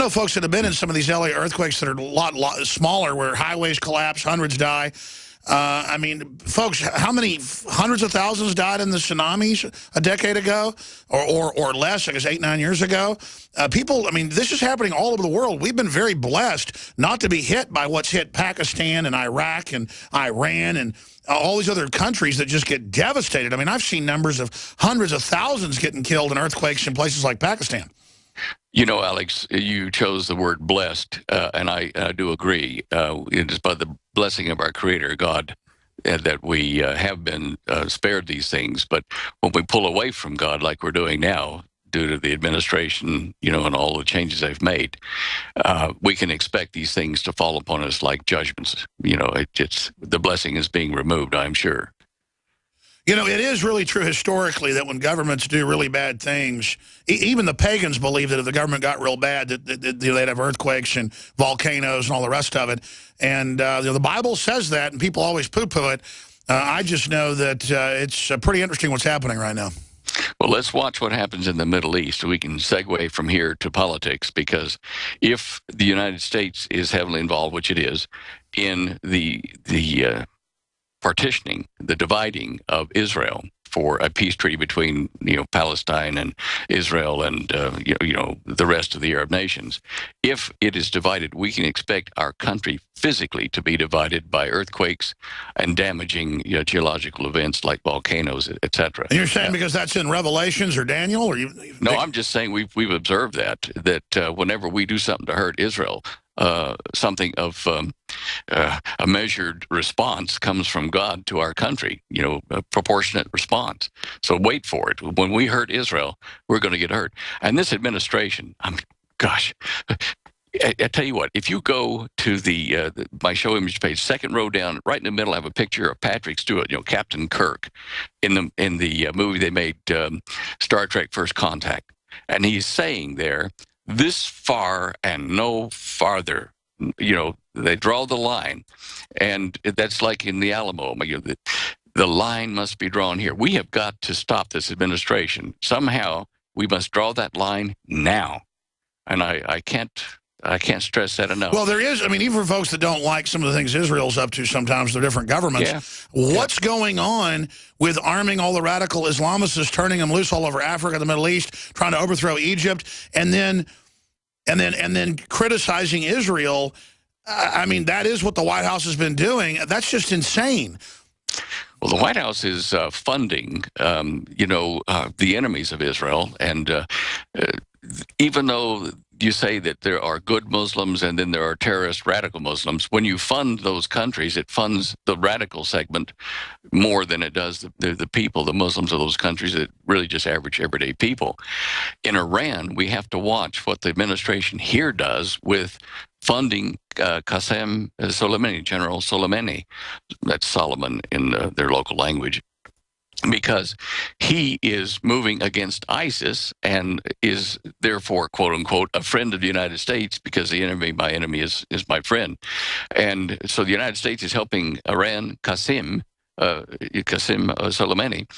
know folks that have been in some of these LA earthquakes that are a lot smaller, where highways collapse, hundreds die. I mean, folks, how many hundreds of thousands died in the tsunamis a decade ago, or less? I guess 8, 9 years ago. People, I mean, this is happening all over the world. We've been very blessed not to be hit by what's hit Pakistan and Iraq and Iran and all these other countries that just get devastated. I mean, I've seen numbers of hundreds of thousands getting killed in earthquakes in places like Pakistan. You know, Alex, you chose the word blessed, and I do agree. It is by the blessing of our Creator, God, that we have been spared these things. But when we pull away from God, like we're doing now, due to the administration, you know, and all the changes they've made, we can expect these things to fall upon us like judgments. You know, it's the blessing is being removed, I'm sure. You know, it is really true historically that when governments do really bad things, even the pagans believe that if the government got real bad, that they'd have earthquakes and volcanoes and all the rest of it. And you know, the Bible says that, and people always poo-poo it. I just know that it's pretty interesting what's happening right now. Well, let's watch what happens in the Middle East. We can segue from here to politics, because if the United States is heavily involved, which it is, in the partitioning, the dividing of Israel for a peace treaty between, you know, Palestine and Israel and you know the rest of the Arab nations. If it is divided, we can expect our country physically to be divided by earthquakes and damaging, you know, geological events like volcanoes, etc. And you're saying because that's in Revelations or Daniel, or you? No, I'm just saying we've observed that whenever we do something to hurt Israel, something of a measured response comes from God to our country, you know, a proportionate response. So wait for it. When we hurt Israel, we're going to get hurt. And this administration, I mean, gosh, I tell you what, if you go to my show image page, second row down, right in the middle, I have a picture of Patrick Stewart, you know, Captain Kirk, in the movie they made, Star Trek First Contact. And he's saying there, this far and no farther. You know, they draw the line, and that's like in the Alamo. The line must be drawn here. We have got to stop this administration. Somehow, we must draw that line now. And I can't stress that enough. Well, there is, I mean, even for folks that don't like some of the things Israel's up to sometimes, they're different governments. Yeah. What's going on with arming all the radical Islamists, turning them loose all over Africa, the Middle East, trying to overthrow Egypt, and then criticizing Israel? I mean, that is what the White House has been doing. That's just insane. Well, the White House is funding, you know, the enemies of Israel. And even though you say that there are good Muslims and then there are terrorist radical Muslims, when you fund those countries, it funds the radical segment more than it does the people, the Muslims of those countries that really just average everyday people. In Iran, we have to watch what the administration here does with funding Qasem Soleimani, General Soleimani, that's Solomon in their local language, because he is moving against ISIS and is therefore, quote unquote, a friend of the United States, because the enemy, my enemy, is my friend. And so the United States is helping Iran, Qasem Soleimani,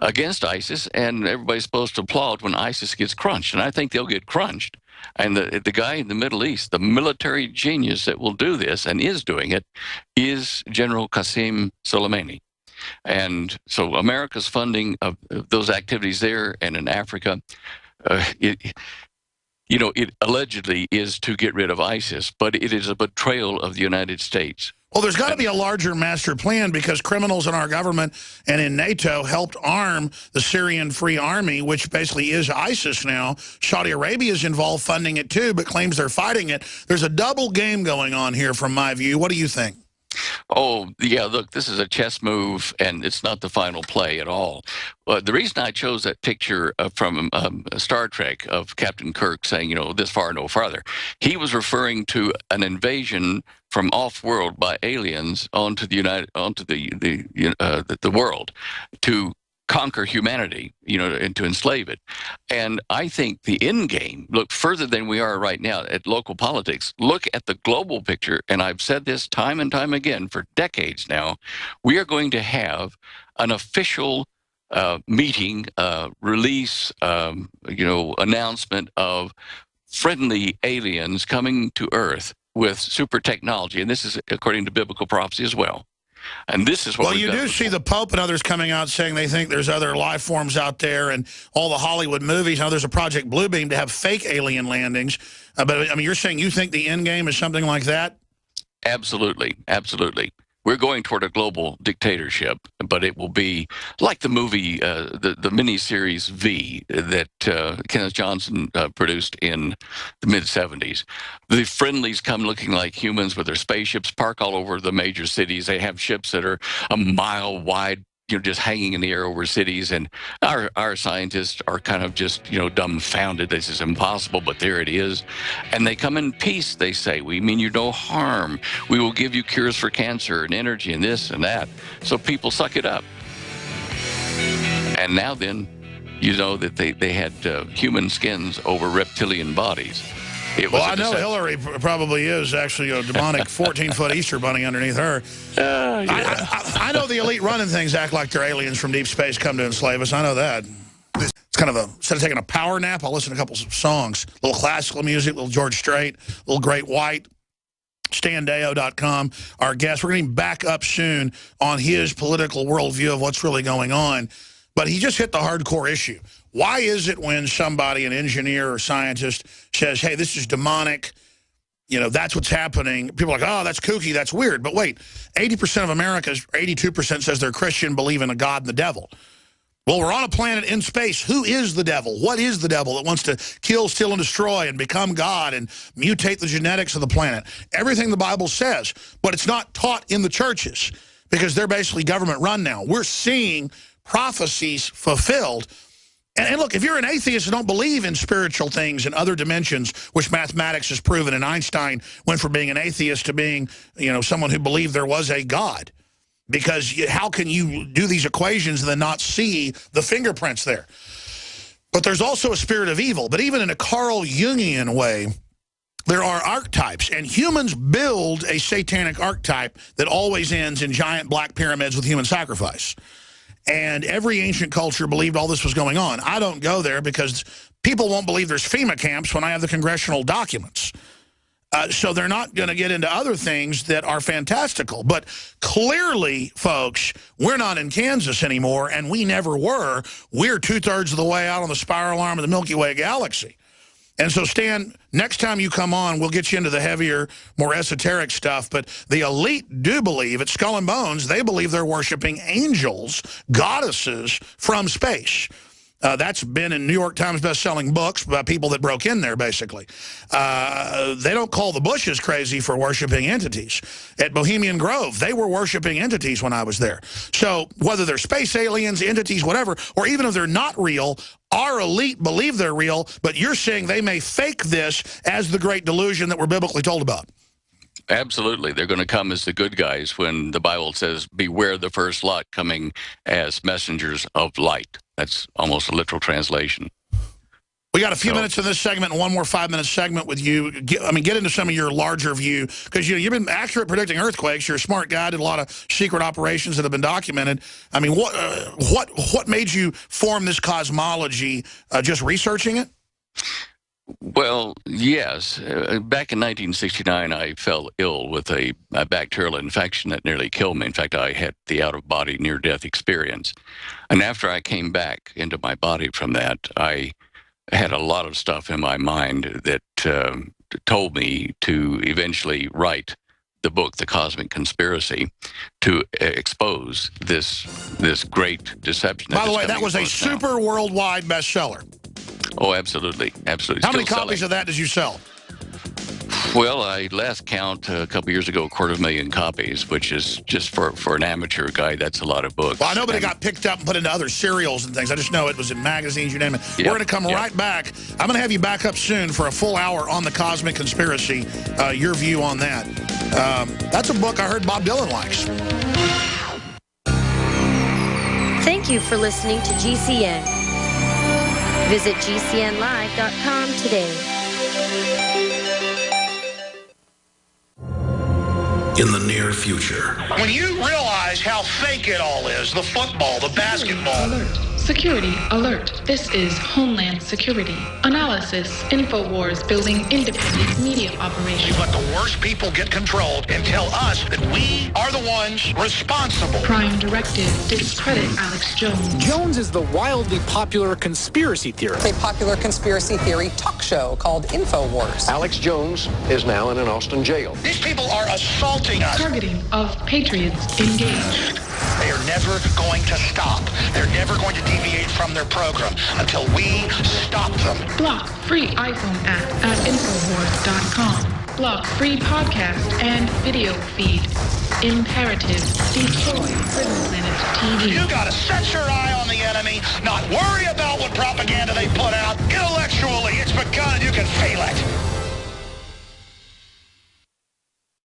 against ISIS, and everybody's supposed to applaud when ISIS gets crunched. And I think they'll get crunched. And the guy in the Middle East, the military genius that will do this and is doing it, is General Qasem Soleimani. And so America's funding of those activities there and in Africa, it allegedly is to get rid of ISIS, but it is a betrayal of the United States. Well, there's got to be a larger master plan, because criminals in our government and in NATO helped arm the Syrian Free Army, which basically is ISIS now. Saudi Arabia is involved funding it too, but claims they're fighting it. There's a double game going on here from my view. What do you think? Oh, yeah, look, this is a chess move, and it's not the final play at all. The reason I chose that picture from Star Trek of Captain Kirk saying, you know, this far, no farther, he was referring to an invasion from off-world by aliens onto the world to conquer humanity, you know, and to enslave it. And I think the end game, look further than we are right now at local politics. Look at the global picture, and I've said this time and time again for decades now. We are going to have an official meeting, release, announcement of friendly aliens coming to Earth with super technology, and this is according to biblical prophecy as well. And this is what well, you do see the Pope and others coming out saying they think there's other life forms out there, and all the Hollywood movies. Now there's a Project Bluebeam to have fake alien landings. But, I mean, you're saying you think the end game is something like that? Absolutely, absolutely. We're going toward a global dictatorship, but it will be like the movie, the miniseries V that Kenneth Johnson produced in the mid-'70s. The friendlies come looking like humans with their spaceships, park all over the major cities. They have ships that are a mile wide, just hanging in the air over cities, and our scientists are kind of just, dumbfounded. This is impossible, but there it is. And they come in peace, they say. We mean you no harm. We will give you cures for cancer and energy and this and that. So people suck it up. And now then, that they had human skins over reptilian bodies. Well, I know Hillary probably is actually a demonic 14-foot Easter bunny underneath her. Yeah. I know the elite running things act like they're aliens from deep space come to enslave us. I know that. It's kind of instead of taking a power nap, I'll listen to a couple of songs. A little classical music, a little George Strait, a little Great White. StanDeo.com, our guest. We're getting back up soon on his political worldview of what's really going on. But he just hit the hardcore issue. Why is it when somebody, an engineer or scientist, says, hey, this is demonic, that's what's happening, people are like, oh, that's kooky, that's weird. But wait, 80% of Americans, 82% says they're Christian, believe in a God and the devil. Well, we're on a planet in space. Who is the devil? What is the devil that wants to kill, steal, and destroy and become God and mutate the genetics of the planet? Everything the Bible says, but it's not taught in the churches because they're basically government run now. We're seeing prophecies fulfilled. And look, if you're an atheist and don't believe in spiritual things and other dimensions, which mathematics has proven, and Einstein went from being an atheist to being, someone who believed there was a God. Because how can you do these equations and then not see the fingerprints there? But there's also a spirit of evil. But even in a Carl Jungian way, there are archetypes, and humans build a satanic archetype that always ends in giant black pyramids with human sacrifice. And every ancient culture believed all this was going on. I don't go there because people won't believe there's FEMA camps when I have the congressional documents. So they're not going to get into other things that are fantastical. But clearly, folks, we're not in Kansas anymore, and we never were. We're 2/3 of the way out on the spiral arm of the Milky Way galaxy. And so, Stan, next time you come on, we'll get you into the heavier, more esoteric stuff. But the elite do believe, at Skull and Bones, they believe they're worshiping angels, goddesses from space. That's been in New York Times best-selling books by people that broke in there, basically. They don't call the Bushes crazy for worshiping entities. At Bohemian Grove, they were worshiping entities when I was there. So whether they're space aliens, entities, whatever, or even if they're not real, our elite believe they're real, but you're saying they may fake this as the great delusion that we're biblically told about. Absolutely. They're going to come as the good guys when the Bible says, beware the first lot coming as messengers of light. That's almost a literal translation. We got a few minutes in this segment and one more 5-minute segment with you. Get into some of your larger view, because you've been accurate predicting earthquakes. You're a smart guy, did a lot of secret operations that have been documented. I mean, what made you form this cosmology? Just researching it? Well, yes. Back in 1969, I fell ill with a bacterial infection that nearly killed me. In fact, I had the out-of-body near-death experience. And after I came back into my body from that, I had a lot of stuff in my mind that told me to eventually write the book, The Cosmic Conspiracy, to expose this great deception. By the way, that was a super worldwide bestseller. Oh, absolutely. Absolutely. How many copies of that did you sell? Well, I last count a couple years ago, 250,000 copies, which is just for an amateur guy, that's a lot of books. Well, I know, but it got picked up and put into other serials and things. I just know it was in magazines, you name it. Yep, we're going to come right back. I'm going to have you back up soon for a full hour on the Cosmic Conspiracy, your view on that. That's a book I heard Bob Dylan likes. Thank you for listening to GCN. Visit GCNlive.com today. In the near future. When you realize how fake it all is, the football, the basketball, Security alert. This is Homeland Security. Analysis. InfoWars building independent media operations. Let the worst people get control and tell us that we are the ones responsible. Prime directive. Discredit Alex Jones. Jones is the wildly popular conspiracy theorist. A popular conspiracy theory talk show called InfoWars. Alex Jones is now in an Austin jail. These people are assaulting us. Targeting of patriots engaged. They are never going to stop. They're never going to deviate from their program until we stop them. Block free iPhone app at Infowars.com. Block free podcast and video feed. Imperative. Destroy Prison Planet TV. You gotta set your eye on the enemy, not worry about what propaganda they put out. Intellectually, it's begun and you can feel it.